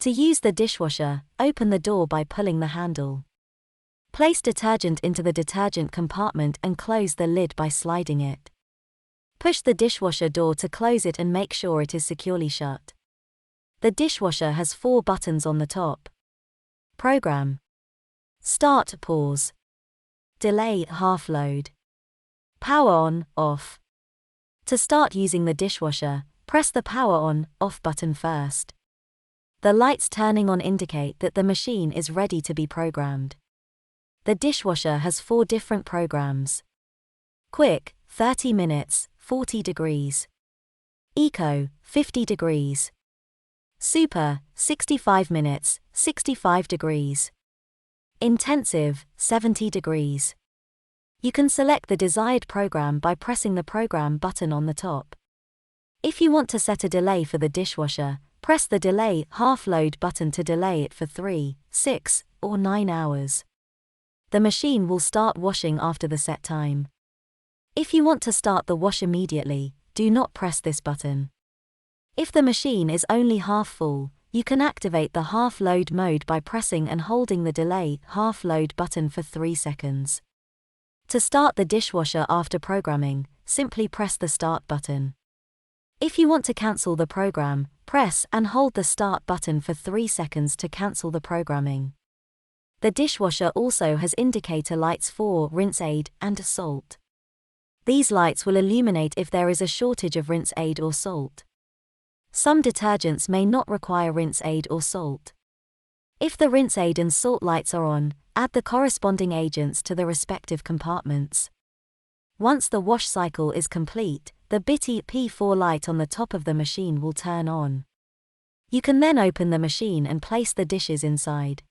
To use the dishwasher, open the door by pulling the handle. Place detergent into the detergent compartment and close the lid by sliding it. Push the dishwasher door to close it and make sure it is securely shut. The dishwasher has 4 buttons on the top. Program. Start, pause. Delay, half load. Power on, off. To start using the dishwasher, press the power on, off button first. The lights turning on indicate that the machine is ready to be programmed. The dishwasher has 4 different programs. Quick, 30 minutes, 40 degrees. Eco, 50 degrees. Super, 65 minutes, 65 degrees. Intensive, 70 degrees. You can select the desired program by pressing the program button on the top. If you want to set a delay for the dishwasher, press the delay half load button to delay it for 3, 6, or 9 hours. The machine will start washing after the set time. If you want to start the wash immediately, do not press this button. If the machine is only half full, you can activate the half load mode by pressing and holding the delay half load button for 3 seconds. To start the dishwasher after programming, simply press the start button. If you want to cancel the program, press and hold the start button for 3 seconds to cancel the programming. The dishwasher also has indicator lights for rinse aid and salt. These lights will illuminate if there is a shortage of rinse aid or salt. Some detergents may not require rinse aid or salt. If the rinse aid and salt lights are on, add the corresponding agents to the respective compartments. Once the wash cycle is complete, the bitty P4 light on the top of the machine will turn on. You can then open the machine and place the dishes inside.